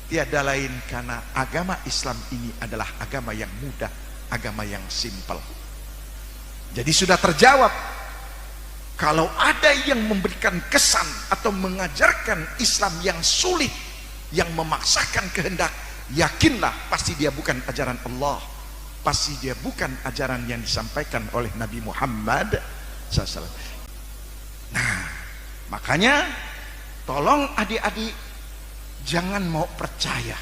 tiada lain karena agama Islam ini adalah agama yang mudah, agama yang simpel. Jadi sudah terjawab. Kalau ada yang memberikan kesan atau mengajarkan Islam yang sulit, yang memaksakan kehendak, yakinlah pasti dia bukan ajaran Allah, pasti dia bukan ajaran yang disampaikan oleh Nabi Muhammad SAW. Nah, makanya tolong adik-adik jangan mau percaya,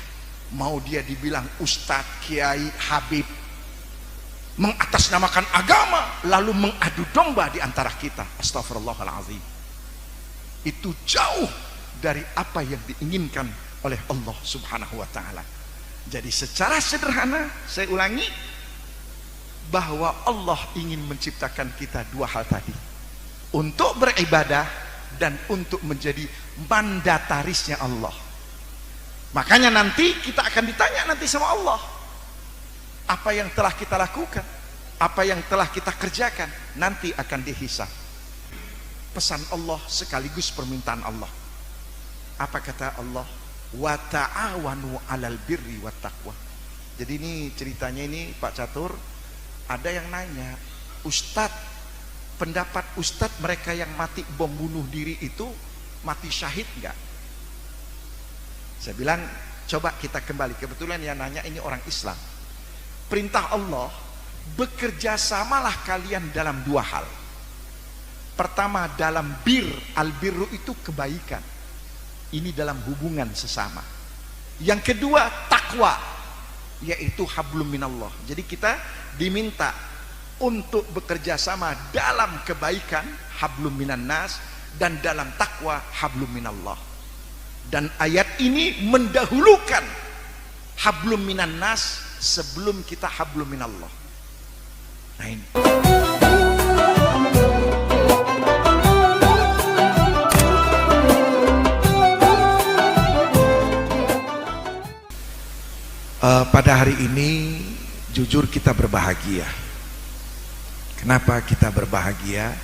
mau dia dibilang ustadz, kiai, habib, mengatasnamakan agama lalu mengadu domba di antara kita. Astagfirullahaladzim. Itu jauh dari apa yang diinginkan oleh Allah Subhanahu wa ta'ala. Jadi secara sederhana saya ulangi, bahwa Allah ingin menciptakan kita dua hal tadi, untuk beribadah dan untuk menjadi mandatarisnya Allah. Makanya nanti kita akan ditanya nanti sama Allah, apa yang telah kita lakukan, apa yang telah kita kerjakan, nanti akan dihisab. Pesan Allah sekaligus permintaan Allah. Apa kata Allah? Wa ta'awanu 'alal birri wat taqwa. Jadi ini ceritanya ini Pak Catur, ada yang nanya, Ustadz, pendapat Ustadz mereka yang mati bom bunuh diri itu mati syahid enggak? Saya bilang coba kita kembali, kebetulan yang nanya ini orang Islam. Perintah Allah, bekerja samalah kalian dalam dua hal. Pertama dalam al-birru itu kebaikan, ini dalam hubungan sesama. Yang kedua takwa, yaitu hablum minallah. Jadi kita diminta untuk bekerja sama dalam kebaikan, hablum minan nas, dan dalam takwa, hablum minallah. Dan ayat ini mendahulukan hablum minan nas sebelum kita hablum minallah. Nah ini. Pada hari ini jujur kita berbahagia. Kenapa kita berbahagia?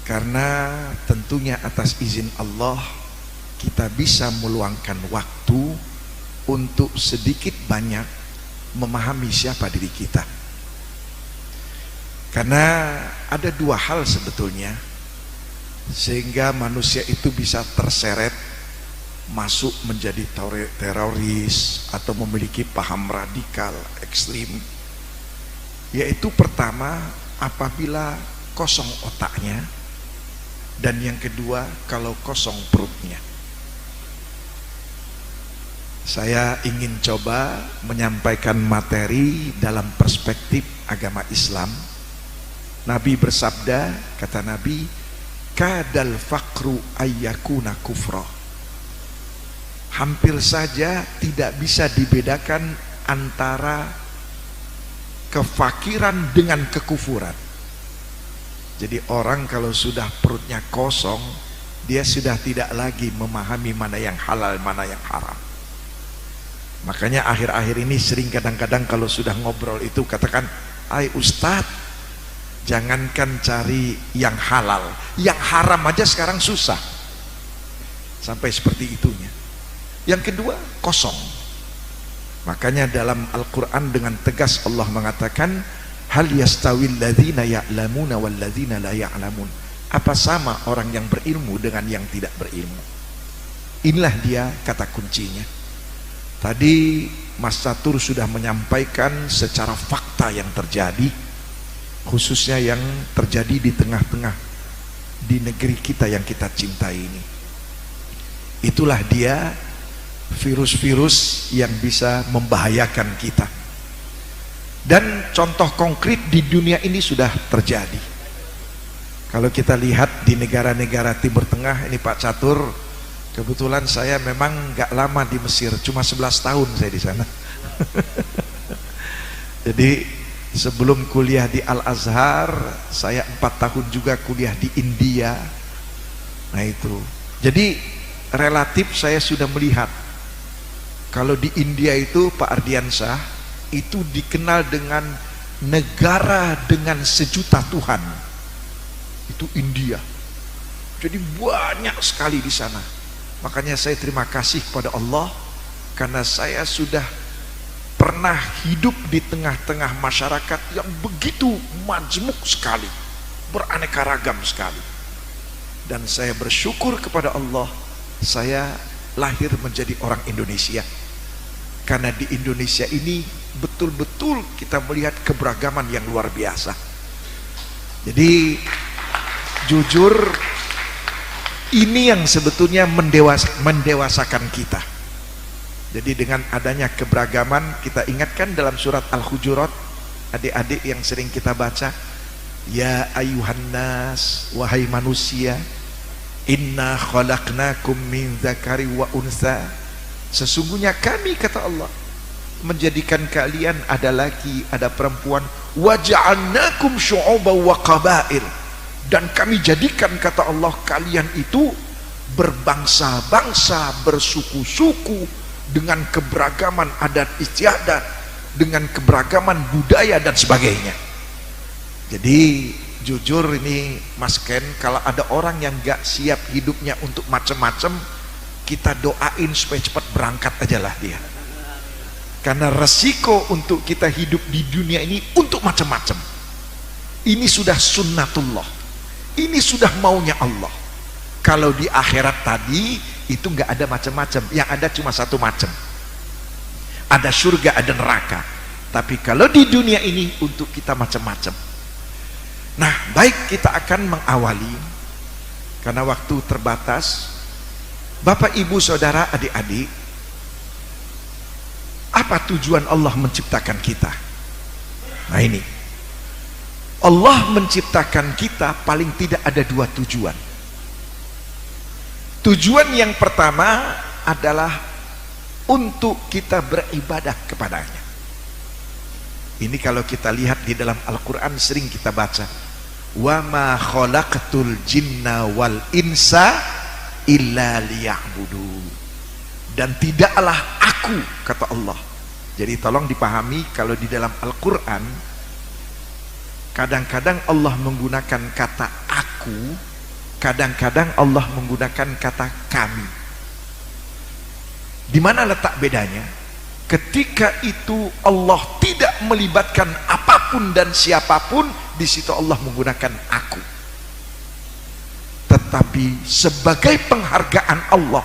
Karena tentunya atas izin Allah kita bisa meluangkan waktu untuk sedikit banyak memahami siapa diri kita. Karena ada dua hal sebetulnya sehingga manusia itu bisa terseret masuk menjadi teroris atau memiliki paham radikal ekstrim, yaitu pertama apabila kosong otaknya, dan yang kedua kalau kosong perutnya. Saya ingin coba menyampaikan materi dalam perspektif agama Islam. Nabi bersabda, kata Nabi, kadal faqru ayyakuna kufra. Hampir saja tidak bisa dibedakan antara kefakiran dengan kekufuran. Jadi orang kalau sudah perutnya kosong, dia sudah tidak lagi memahami mana yang halal, mana yang haram. Makanya akhir-akhir ini sering kadang-kadang kalau sudah ngobrol itu katakan, "Ai Ustadz, jangankan cari yang halal, yang haram aja sekarang susah." Sampai seperti itunya. Yang kedua, kosong. Makanya dalam Al-Quran dengan tegas Allah mengatakan, hal yastawil ladzina ya'lamuna wal ladzina la ya'lamun. Apa sama orang yang berilmu dengan yang tidak berilmu? Inilah dia kata kuncinya. Tadi Mas Catur sudah menyampaikan secara fakta yang terjadi, khususnya yang terjadi di tengah-tengah di negeri kita yang kita cintai ini. Itulah dia virus-virus yang bisa membahayakan kita. Dan contoh konkret di dunia ini sudah terjadi. Kalau kita lihat di negara-negara Timur Tengah, ini Pak Catur, kebetulan saya memang gak lama di Mesir, cuma 11 tahun saya di sana. Jadi sebelum kuliah di Al-Azhar, saya 4 tahun juga kuliah di India. Nah itu, jadi relatif saya sudah melihat. Kalau di India itu Pak Ardiansyah itu dikenal dengan negara dengan sejuta Tuhan. Itu India. Jadi banyak sekali di sana. Makanya saya terima kasih kepada Allah karena saya sudah pernah hidup di tengah-tengah masyarakat yang begitu majmuk sekali, beraneka ragam sekali. Dan saya bersyukur kepada Allah, saya lahir menjadi orang Indonesia. Karena di Indonesia ini betul-betul kita melihat keberagaman yang luar biasa. Jadi jujur, ini yang sebetulnya mendewasakan kita. Jadi dengan adanya keberagaman, kita ingatkan dalam surat Al-Hujurat, adik-adik yang sering kita baca, ya ayuhan nas, wahai manusia, inna khalaqnakum min dzakari wa unsa, sesungguhnya kami, kata Allah, menjadikan kalian ada laki ada perempuan, wa ja'alnakum syu'uban wa qabail, dan kami jadikan, kata Allah, kalian itu berbangsa-bangsa, bersuku-suku, dengan keberagaman adat istiadat, dengan keberagaman budaya dan sebagainya. Jadi jujur ini Mas Ken, kalau ada orang yang gak siap hidupnya untuk macam-macam, kita doain supaya cepat berangkat aja lah dia. Karena resiko untuk kita hidup di dunia ini untuk macam-macam. Ini sudah sunnatullah, ini sudah maunya Allah. Kalau di akhirat tadi itu nggak ada macam-macam, yang ada cuma satu macam, ada surga, ada neraka. Tapi kalau di dunia ini untuk kita macam-macam. Nah, baik, kita akan mengawali karena waktu terbatas. Bapak, ibu, saudara, adik-adik, apa tujuan Allah menciptakan kita? Nah, ini Allah menciptakan kita paling tidak ada dua tujuan. Tujuan yang pertama adalah untuk kita beribadah kepadanya. Ini kalau kita lihat di dalam Al-Quran sering kita baca, wa ma khalaqtul jinna wal insa illa liya'budu, dan tidaklah aku, kata Allah. Jadi tolong dipahami, kalau di dalam Al-Quran kadang-kadang Allah menggunakan kata aku, kadang-kadang Allah menggunakan kata kami. Di mana letak bedanya? Ketika itu Allah tidak melibatkan apapun dan siapapun, di situ Allah menggunakan aku. Tetapi sebagai penghargaan Allah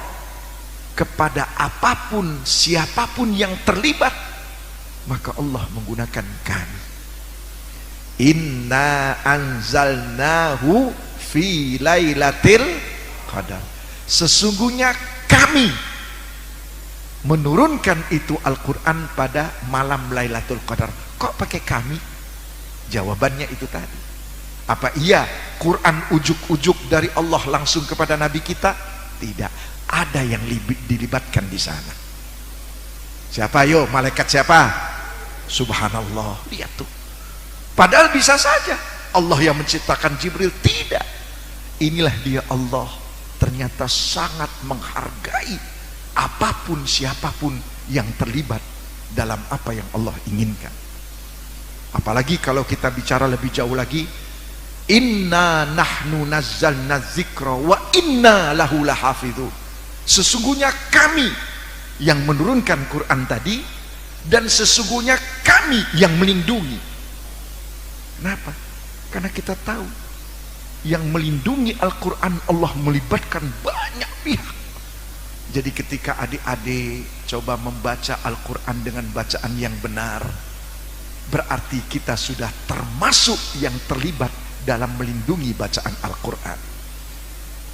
kepada apapun siapapun yang terlibat, maka Allah menggunakan kami. Inna anzalnahu fi lailatul qadar, sesungguhnya kami menurunkan itu Al-Quran pada malam Lailatul Qadar. Kok pakai kami? Jawabannya itu tadi. Apa iya Quran ujuk-ujuk dari Allah langsung kepada Nabi kita? Tidak, ada yang dilibatkan di sana. Siapa? Yo, malaikat siapa? Subhanallah, lihat tuh. Padahal bisa saja Allah yang menciptakan Jibril. Tidak, inilah dia Allah ternyata sangat menghargai apapun siapapun yang terlibat dalam apa yang Allah inginkan. Apalagi kalau kita bicara lebih jauh lagi, inna nahnu nazzalna dzikra wa inna lahu lahafidzu, sesungguhnya kami yang menurunkan Quran tadi, dan sesungguhnya kami yang melindungi. Kenapa? Karena kita tahu yang melindungi Al-Quran Allah melibatkan banyak pihak. Jadi ketika adik-adik coba membaca Al-Quran dengan bacaan yang benar, berarti kita sudah termasuk yang terlibat dalam melindungi bacaan Al-Quran.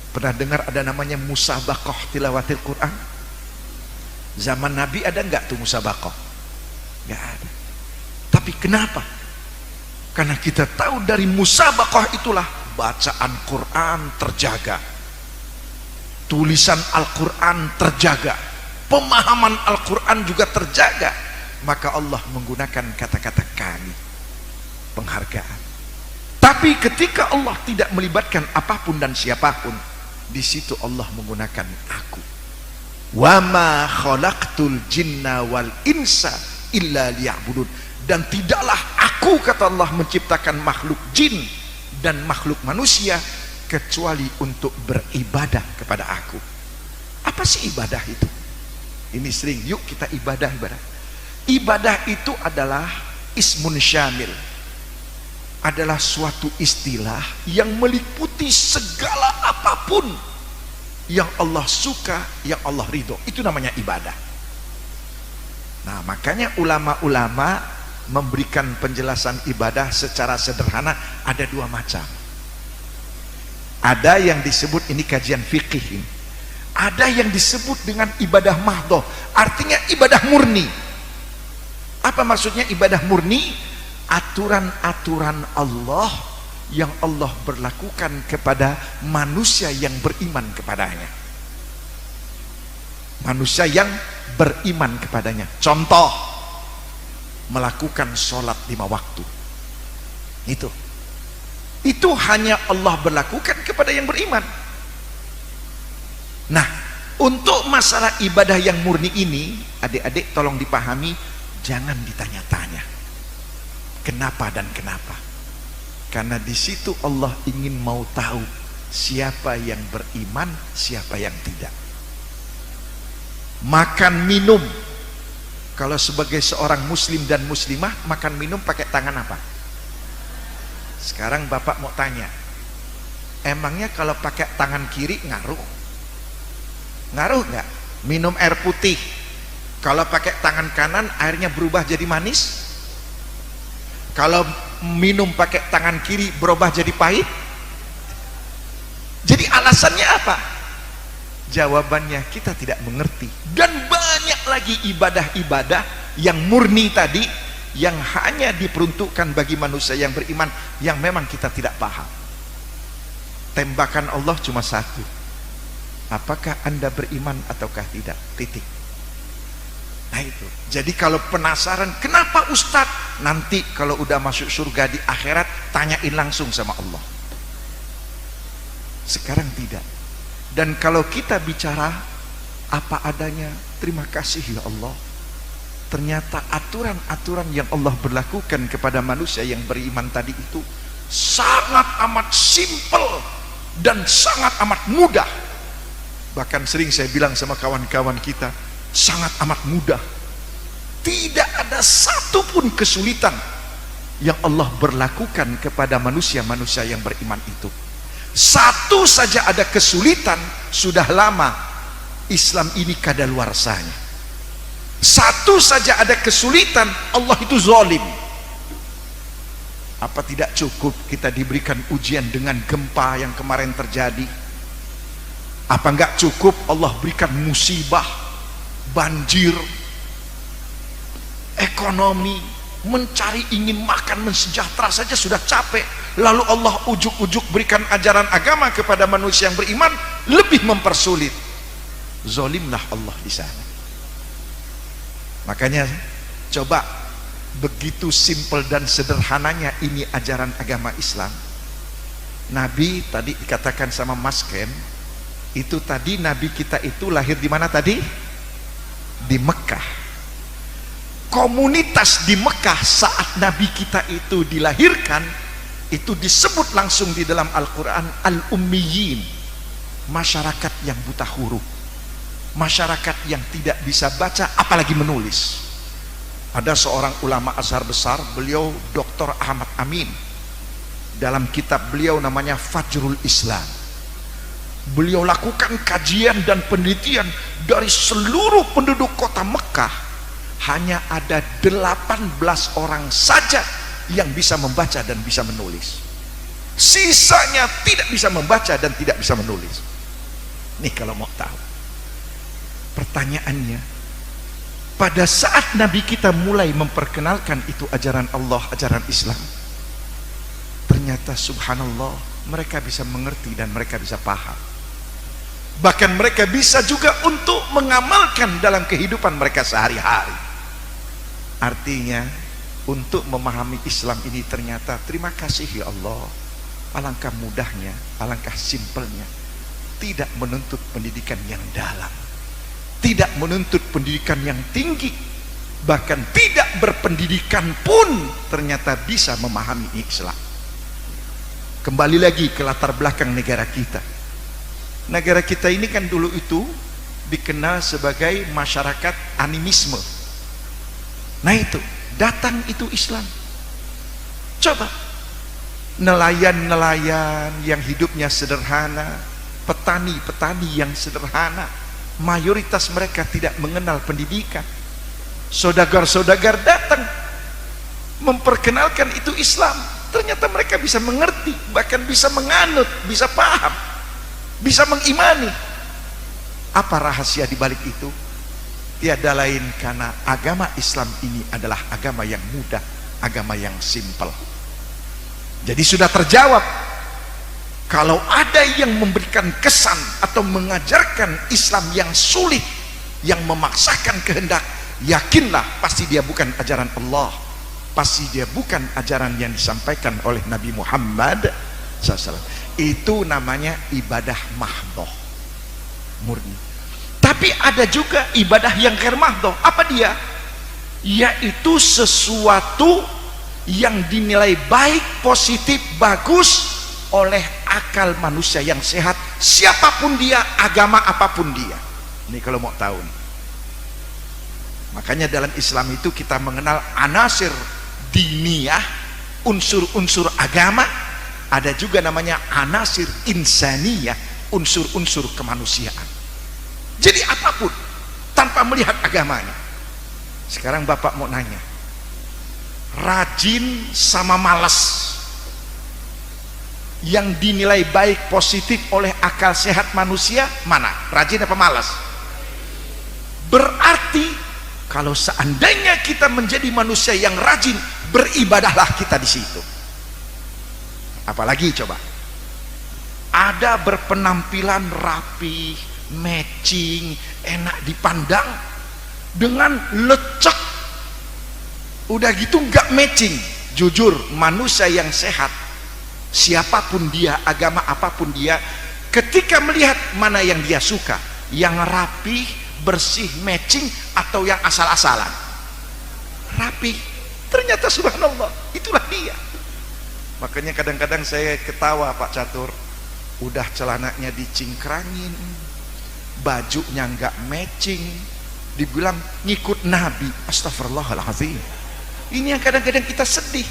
Pernah dengar ada namanya musabaqah tilawatil Quran? Zaman Nabi ada nggak tuh musabaqah? Nggak ada. Tapi kenapa? Karena kita tahu dari musabaqah itulah bacaan Quran terjaga, tulisan Al-Quran terjaga, pemahaman Al-Quran juga terjaga. Maka Allah menggunakan kata-kata kami, penghargaan. Tapi ketika Allah tidak melibatkan apapun dan siapapun, di situ Allah menggunakan aku. Wa ma khalaqtul jinna wal insa illa liya'budun, dan tidaklah aku, kata Allah, menciptakan makhluk jin dan makhluk manusia kecuali untuk beribadah kepada aku. Apa sih ibadah itu? Ini sering, yuk kita ibadah. Ibadah itu adalah ismun syamil, adalah suatu istilah yang meliputi segala apapun yang Allah suka, yang Allah ridho. Itu namanya ibadah. Nah, makanya ulama-ulama memberikan penjelasan ibadah secara sederhana ada dua macam. Ada yang disebut, ini kajian fikih ini, ada yang disebut dengan ibadah mahdhah, artinya ibadah murni. Apa maksudnya ibadah murni? Aturan-aturan Allah yang Allah berlakukan kepada manusia yang beriman kepadanya. Manusia yang beriman kepadanya. Contoh, melakukan sholat 5 waktu. Itu hanya Allah berlakukan kepada yang beriman. Nah, untuk masalah ibadah yang murni ini, adik-adik tolong dipahami, jangan ditanya-tanya kenapa dan kenapa. Karena di situ Allah ingin mau tahu siapa yang beriman, siapa yang tidak. Makan minum, kalau sebagai seorang muslim dan muslimah, makan minum pakai tangan apa? Sekarang bapak mau tanya, emangnya kalau pakai tangan kiri ngaruh? Ngaruh nggak? Minum air putih, kalau pakai tangan kanan airnya berubah jadi manis? Kalau minum pakai tangan kiri berubah jadi pahit? Jadi alasannya apa? Jawabannya kita tidak mengerti. Dan banyak lagi ibadah-ibadah yang murni tadi, yang hanya diperuntukkan bagi manusia yang beriman, yang memang kita tidak paham. Tembakan Allah cuma satu, apakah anda beriman ataukah tidak? Titik. Nah itu. Jadi kalau penasaran kenapa Ustadz, nanti kalau udah masuk surga di akhirat tanyain langsung sama Allah. Sekarang tidak. Dan kalau kita bicara apa adanya, terima kasih ya Allah, ternyata aturan-aturan yang Allah berlakukan kepada manusia yang beriman tadi itu sangat amat simple dan sangat amat mudah. Bahkan sering saya bilang sama kawan-kawan kita, sangat amat mudah. Tidak ada satupun kesulitan yang Allah berlakukan kepada manusia-manusia yang beriman itu. Satu saja ada kesulitan, sudah lama Islam ini kadaluarsanya. Satu saja ada kesulitan, Allah itu zalim. Apa tidak cukup kita diberikan ujian dengan gempa yang kemarin terjadi? Apa enggak cukup Allah berikan musibah, banjir, ekonomi, mencari ingin makan, mensejahtera saja sudah capek, lalu Allah ujuk-ujuk berikan ajaran agama kepada manusia yang beriman, lebih mempersulit. Zalimlah Allah di sana. Makanya coba, begitu simpel dan sederhananya ini ajaran agama Islam. Nabi tadi dikatakan sama Mas Ken, itu tadi Nabi kita itu lahir di mana tadi? Di Mekah. Komunitas di Mekah saat Nabi kita itu dilahirkan, itu disebut langsung di dalam Al-Quran Al-Ummiyin, masyarakat yang buta huruf, masyarakat yang tidak bisa baca apalagi menulis. Ada seorang ulama Azhar besar, beliau Dr. Ahmad Amin, dalam kitab beliau namanya Fajrul Islam, beliau lakukan kajian dan penelitian dari seluruh penduduk kota Mekah. Hanya ada 18 orang saja yang bisa membaca dan bisa menulis. Sisanya tidak bisa membaca dan tidak bisa menulis. Nih kalau mau tahu, pertanyaannya, pada saat Nabi kita mulai memperkenalkan itu ajaran Allah, ajaran Islam, ternyata subhanallah mereka bisa mengerti dan mereka bisa paham. Bahkan mereka bisa juga untuk mengamalkan dalam kehidupan mereka sehari-hari. Artinya untuk memahami Islam ini ternyata terima kasih ya Allah, alangkah mudahnya, alangkah simpelnya. Tidak menuntut pendidikan yang dalam, tidak menuntut pendidikan yang tinggi, bahkan tidak berpendidikan pun ternyata bisa memahami Islam. Kembali lagi ke latar belakang negara kita. Negara kita ini kan dulu itu dikenal sebagai masyarakat animisme. Nah itu, datang itu Islam. Coba, nelayan-nelayan yang hidupnya sederhana, petani-petani yang sederhana, mayoritas mereka tidak mengenal pendidikan. Saudagar-saudagar datang memperkenalkan itu Islam. Ternyata mereka bisa mengerti, bahkan bisa menganut, bisa paham, bisa mengimani. Apa rahasia di balik itu? Tiada lain karena agama Islam ini adalah agama yang mudah, agama yang simpel. Jadi sudah terjawab. Kalau ada yang memberikan kesan atau mengajarkan Islam yang sulit, yang memaksakan kehendak, yakinlah pasti dia bukan ajaran Allah, pasti dia bukan ajaran yang disampaikan oleh Nabi Muhammad SAW. Itu namanya ibadah mahdhah, murni. Tapi ada juga ibadah yang ghair mahdhah. Apa dia? Yaitu sesuatu yang dinilai baik, positif, bagus oleh akal manusia yang sehat, siapapun dia, agama apapun dia. Ini kalau mau tahu nih. Makanya dalam Islam itu kita mengenal anasir diniyah, unsur-unsur agama. Ada juga namanya anasir insaniyah, unsur-unsur kemanusiaan. Jadi apapun tanpa melihat agamanya. Sekarang Bapak mau nanya, rajin sama malas yang dinilai baik positif oleh akal sehat manusia mana? Rajin apa malas? Berarti kalau seandainya kita menjadi manusia yang rajin, beribadahlah kita di situ. Apalagi coba, ada berpenampilan rapi, matching, enak dipandang, dengan lecek, udah gitu nggak matching. Jujur, manusia yang sehat, siapapun dia, agama apapun dia, ketika melihat mana yang dia suka, yang rapi, bersih, matching, atau yang asal-asalan. Rapi, ternyata subhanallah, itulah dia. Makanya kadang-kadang saya ketawa Pak Catur, udah celananya dicingkrangin, bajunya nggak matching, dibilang ngikut Nabi. Astagfirullahaladzim. Ini yang kadang-kadang kita sedih.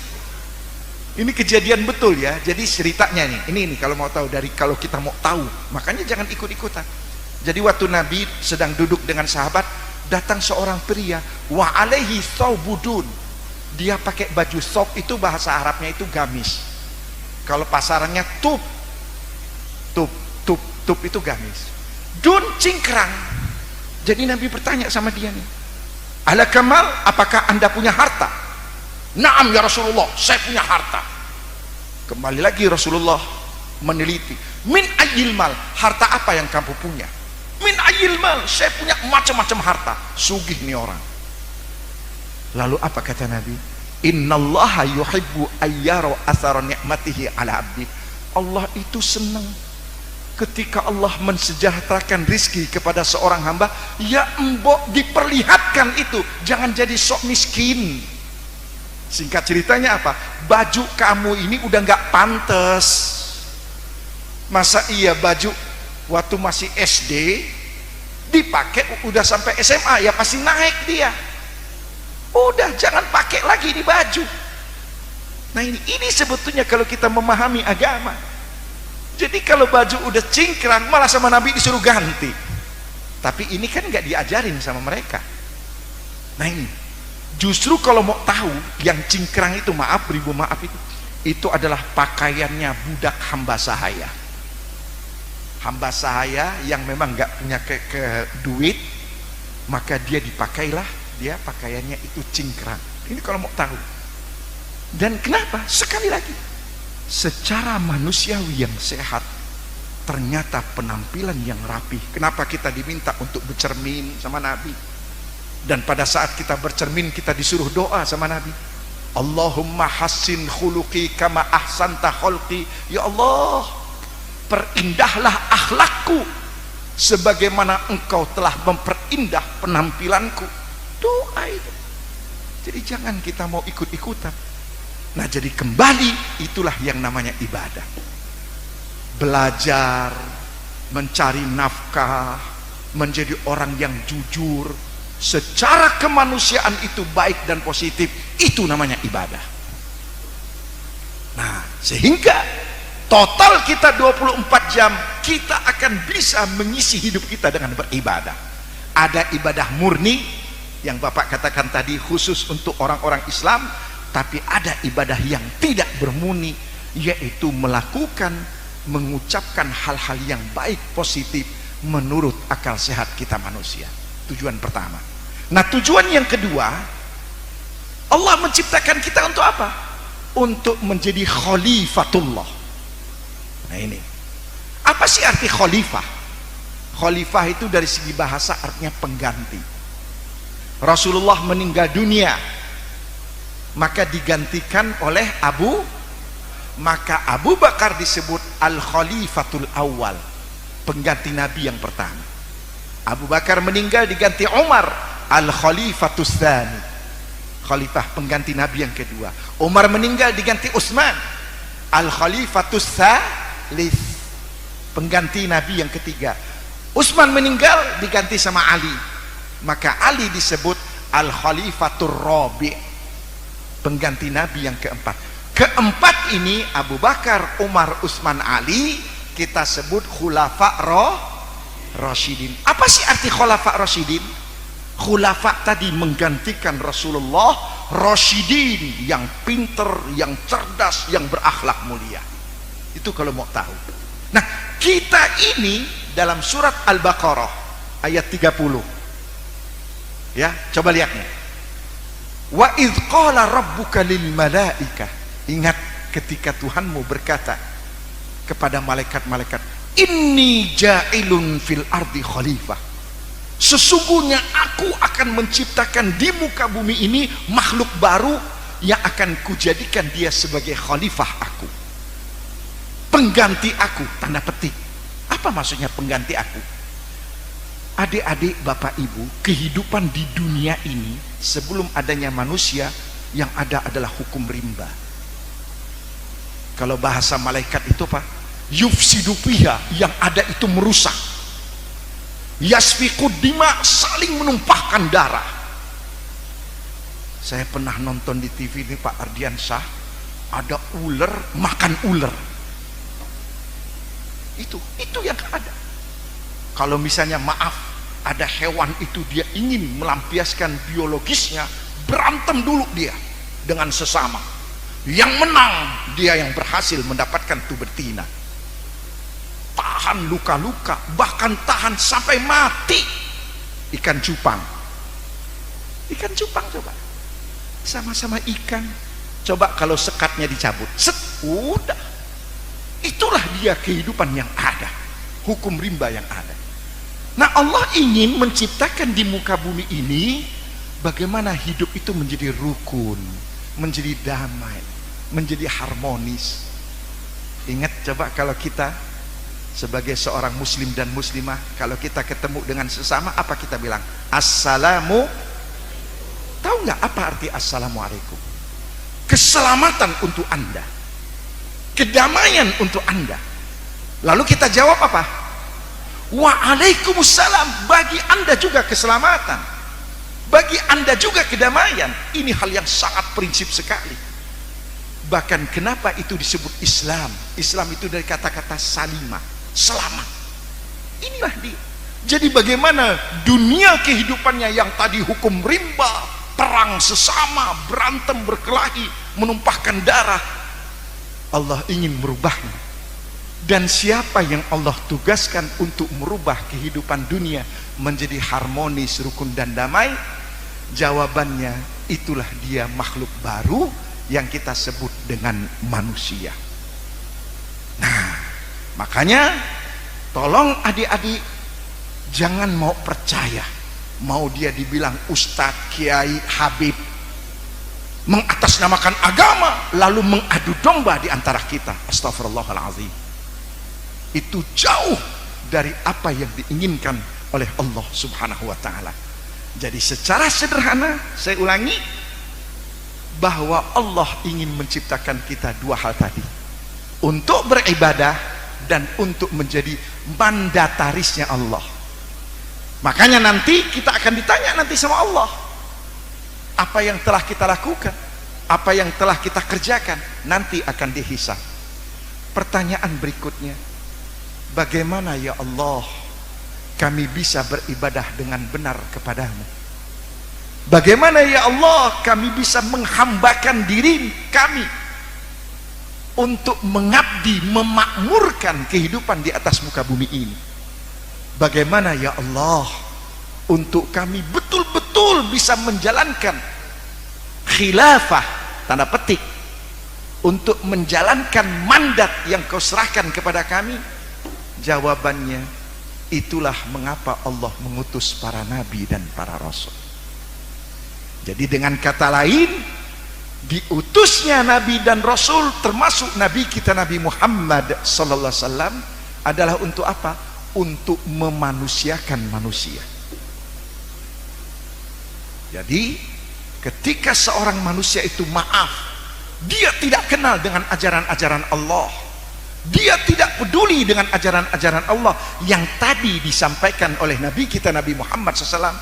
Ini kejadian betul ya. Jadi ceritanya nih, ini kalau mau tahu, dari kalau kita mau tahu, makanya jangan ikut-ikutan. Jadi waktu Nabi sedang duduk dengan sahabat, datang seorang pria, wa alaihi thawbudun. Dia pakai baju thawb, itu bahasa Arabnya itu gamis. Kalau pasarannya tub itu gamis. Dun cingkrang. Jadi Nabi bertanya sama dia nih, ala kamal, apakah anda punya harta? Naam ya Rasulullah, saya punya harta. Kembali lagi Rasulullah meneliti, min ayyil mal, harta apa yang kamu punya? Min ayyil mal, saya punya macam-macam harta. Sugih nih orang. Lalu apa kata Nabi? Innallaha yuhibbu ayyara athara ni'matihi ala abdi. Allah itu senang ketika Allah mensejahterakan rizki kepada seorang hamba, ya embok diperlihatkan itu, jangan jadi sok miskin. Singkat ceritanya apa? Baju kamu ini udah nggak pantas. Masa iya baju waktu masih SD dipakai udah sampai SMA, ya pasti naik dia. Udah jangan pakai lagi di baju. Nah ini sebetulnya kalau kita memahami agama. Jadi kalau baju udah cingkrang, malah sama Nabi disuruh ganti. Tapi ini kan nggak diajarin sama mereka. Nah ini, justru kalau mau tahu yang cingkrang itu, maaf, beribu maaf, itu adalah pakaiannya budak hamba sahaya. Hamba sahaya yang memang nggak punya ke duit, maka dia dipakailah, dia pakaiannya itu cingkrang. Ini kalau mau tahu. Dan kenapa? Sekali lagi, secara manusiawi yang sehat, ternyata penampilan yang rapi. Kenapa kita diminta untuk bercermin sama Nabi? Dan pada saat kita bercermin, kita disuruh doa sama Nabi, Allahumma hassin khuluqi kama ahsanta khulqi. Ya Allah, perindahlah akhlakku sebagaimana engkau telah memperindah penampilanku. Doa itu. Jadi jangan kita mau ikut-ikutan. Nah jadi kembali, itulah yang namanya ibadah. Belajar, mencari nafkah, menjadi orang yang jujur, secara kemanusiaan itu baik dan positif, itu namanya ibadah. Nah, sehingga total kita 24 jam kita akan bisa mengisi hidup kita dengan beribadah. Ada ibadah murni yang Bapak katakan tadi khusus untuk orang-orang Islam, tapi ada ibadah yang tidak bermurni, yaitu mengucapkan hal-hal yang baik positif menurut akal sehat kita manusia. Tujuan pertama. Nah, tujuan yang kedua, Allah menciptakan kita untuk apa? Untuk menjadi khalifatullah. Nah, ini apa sih arti khalifah? Khalifah itu dari segi bahasa artinya pengganti. Rasulullah meninggal dunia, maka digantikan oleh maka Abu Bakar disebut al-khalifatul awal, pengganti Nabi yang pertama. Abu Bakar meninggal diganti Umar, al-khalifatus tsani, khalifah pengganti Nabi yang kedua. Umar meninggal diganti Utsman, al-khalifatus tsalits, pengganti Nabi yang ketiga. Utsman meninggal diganti sama Ali, maka Ali disebut al-khalifatur rabi', pengganti Nabi yang keempat. Keempat ini Abu Bakar, Umar, Utsman, Ali, kita sebut khulafa rasyidin. Apa sih arti khulafa rasyidin? Khulafa tadi menggantikan Rasulullah, rasyidin yang pinter, yang cerdas, yang berakhlak mulia. Itu kalau mau tahu. Nah, kita ini dalam surat Al-Baqarah ayat 30. Ya, coba lihat nih. Wa idz qala rabbuka lil malaikah, ingat ketika Tuhanmu berkata kepada malaikat-malaikat, inni ja'ilun fil ardi khalifah, sesungguhnya aku akan menciptakan di muka bumi ini makhluk baru yang akan kujadikan dia sebagai khalifah aku, pengganti aku, tanda petik. Apa maksudnya pengganti aku? Adik-adik, bapak ibu, kehidupan di dunia ini sebelum adanya manusia, yang ada adalah hukum rimba. Kalau bahasa malaikat itu apa? Yufsidu fiha, yang ada itu merusak. Yasfiqud dima, saling menumpahkan darah. Saya pernah nonton di TV ini Pak Ardiansyah, ada ular makan ular. Itu yang ada. Kalau misalnya maaf, ada hewan itu dia ingin melampiaskan biologisnya, berantem dulu dia dengan sesama. Yang menang dia yang berhasil mendapatkan tubuh betina. Tahan luka-luka, bahkan tahan sampai mati. Ikan cupang coba, sama-sama ikan. Coba kalau sekatnya dicabut, udah. Itulah dia kehidupan yang ada, hukum rimba yang ada. Nah, Allah ingin menciptakan di muka bumi ini bagaimana hidup itu menjadi rukun, menjadi damai, menjadi harmonis. Ingat, coba kalau kita sebagai seorang muslim dan muslimah, kalau kita ketemu dengan sesama, apa kita bilang? Assalamu. Tahu nggak apa arti assalamualaikum? Keselamatan untuk Anda, kedamaian untuk Anda. Lalu kita jawab apa? Waalaikumsalam, bagi Anda juga keselamatan, bagi Anda juga kedamaian. Ini hal yang sangat prinsip sekali. Bahkan kenapa itu disebut Islam? Islam itu dari kata-kata salimah, selamat. Inilah dia. Jadi bagaimana dunia kehidupannya yang tadi hukum rimba, perang sesama, berantem berkelahi, menumpahkan darah, Allah ingin merubahnya. Dan siapa yang Allah tugaskan untuk merubah kehidupan dunia menjadi harmonis, rukun dan damai? Jawabannya, itulah dia makhluk baru yang kita sebut dengan manusia. Nah, makanya tolong adik-adik jangan mau percaya, mau dia dibilang ustadz, kiai, habib, mengatasnamakan agama lalu mengadu domba di antara kita. Astagfirullahaladzim. Itu jauh dari apa yang diinginkan oleh Allah Subhanahu wa ta'ala. Jadi secara sederhana saya ulangi, bahwa Allah ingin menciptakan kita dua hal tadi, untuk beribadah dan untuk menjadi mandatarisnya Allah. Makanya nanti kita akan ditanya nanti sama Allah, apa yang telah kita lakukan, apa yang telah kita kerjakan, nanti akan dihisab. Pertanyaan berikutnya, bagaimana ya Allah kami bisa beribadah dengan benar kepadamu? Bagaimana ya Allah kami bisa menghambakan diri kami untuk mengabdi, memakmurkan kehidupan di atas muka bumi ini? Bagaimana ya Allah untuk kami betul-betul bisa menjalankan khilafah, tanda petik, untuk menjalankan mandat yang kau serahkan kepada kami? Jawabannya, itulah mengapa Allah mengutus para nabi dan para rasul. Jadi dengan kata lain, diutusnya nabi dan rasul, termasuk nabi kita Nabi Muhammad sallallahu alaihi wasallam, adalah untuk apa? Untuk memanusiakan manusia. Jadi ketika seorang manusia itu maaf, dia tidak kenal dengan ajaran-ajaran Allah, dia tidak peduli dengan ajaran-ajaran Allah yang tadi disampaikan oleh Nabi kita Nabi Muhammad SAW,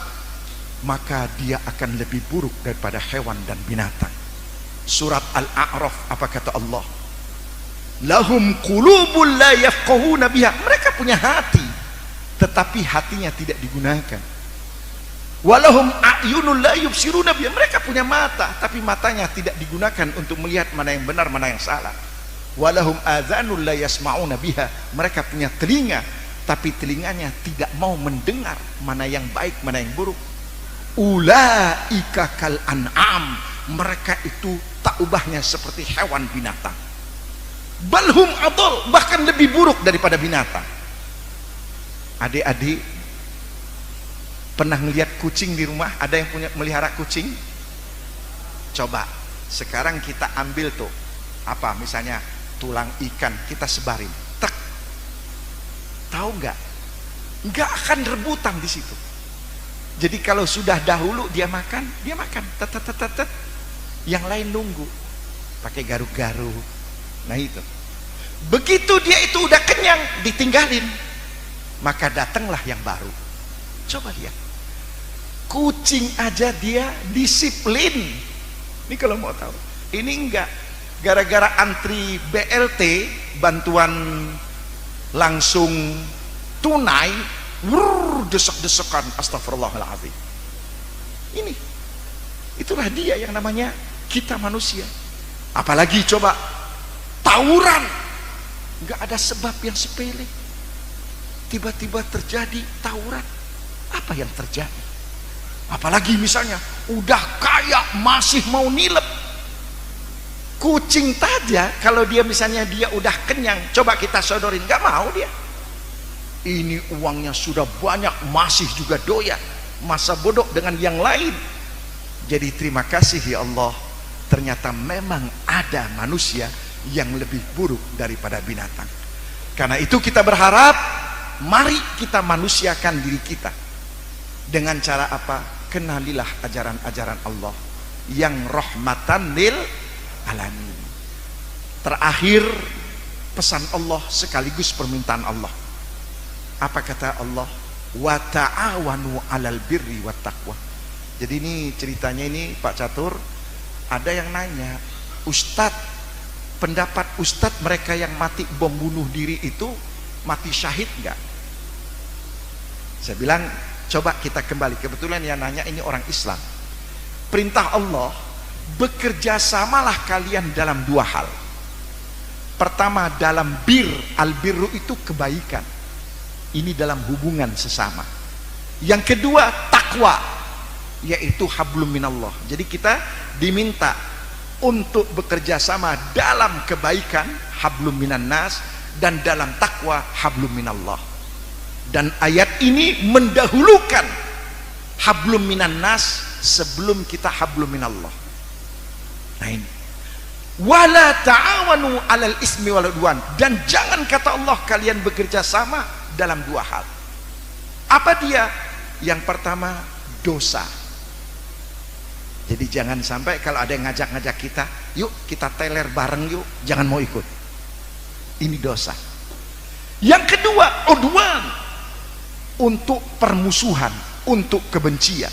maka dia akan lebih buruk daripada hewan dan binatang. Surat Al-A'raf, apa kata Allah? Lahum qulubun la yafqahuna biha. Mereka punya hati, tetapi hatinya tidak digunakan. Walahum a'yunun la yubsiruna biha. Mereka punya mata, tapi matanya tidak digunakan untuk melihat mana yang benar, mana yang salah. Walahum adhanun la yasma'una biha. Mereka punya telinga, tapi telinganya tidak mau mendengar mana yang baik, mana yang buruk. Ulaika kal an'am. Mereka itu tak ubahnya seperti hewan binatang. Balhum adol, bahkan lebih buruk daripada binatang. Adik-adik pernah melihat kucing di rumah? Ada yang punya melihara kucing? Coba sekarang kita ambil tuh apa, misalnya tulang ikan, kita sebarin, tek, tahu nggak akan rebutan di situ. Jadi kalau sudah dahulu dia makan, tet, yang lain nunggu pakai garuk-garuk. Nah itu, begitu dia itu udah kenyang, ditinggalin, maka datanglah yang baru. Coba lihat, kucing aja dia disiplin. Ini kalau mau tahu, ini enggak gara-gara antri BLT, bantuan langsung tunai, desek-desekan, astagfirullahaladzim. Ini, itulah dia yang namanya kita manusia. Apalagi coba tawuran, nggak ada sebab yang sepele, tiba-tiba terjadi tawuran. Apa yang terjadi? Apalagi misalnya udah kaya masih mau nilep. Kucing saja kalau dia misalnya dia udah kenyang, coba kita sodorin, nggak mau dia. Ini uangnya sudah banyak masih juga doyan, masa bodoh dengan yang lain. Jadi terima kasih ya Allah, ternyata memang ada manusia yang lebih buruk daripada binatang. Karena itu kita berharap, mari kita manusiakan diri kita. Dengan cara apa? Kenalilah ajaran-ajaran Allah yang rahmatan lil alamin. Terakhir, pesan Allah sekaligus permintaan Allah. Apa kata Allah? Wa ta'awanu 'alal birri wat taqwa. Jadi ini ceritanya ini Pak Catur, ada yang nanya, Ustadz, pendapat Ustadz mereka yang mati bom bunuh diri itu mati syahid enggak? Saya bilang, coba kita kembali, kebetulan yang nanya ini orang Islam. Perintah Allah, bekerja samalah kalian dalam dua hal. Pertama, dalam bir, al-birru itu kebaikan, ini dalam hubungan sesama. Yang kedua, takwa, yaitu hablum minallah. Jadi kita diminta untuk bekerja sama dalam kebaikan, hablum minan nas, dan dalam takwa, hablum minallah. Dan ayat ini mendahulukan hablum minan nas sebelum kita hablum minallah. Nah ini, wala ta'awanu 'alal ismi wal 'udwan, dan jangan kata Allah kalian bekerja sama dalam dua hal. Apa dia? Yang pertama, dosa. Jadi jangan sampai kalau ada yang ngajak-ngajak kita, yuk kita teler bareng yuk, jangan mau ikut. Ini dosa. Yang kedua, udwan. untuk permusuhan, untuk kebencian.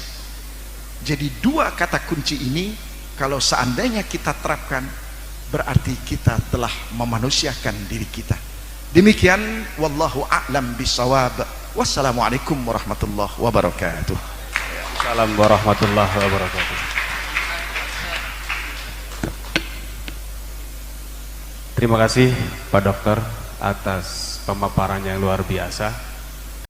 Jadi dua kata kunci ini kalau seandainya kita terapkan, berarti kita telah memanusiakan diri kita. Demikian, wallahu a'lam bisawab. Wassalamualaikum warahmatullahi wabarakatuh. Assalamualaikum warahmatullahi wabarakatuh. Terima kasih Pak Dokter atas pemaparan yang luar biasa.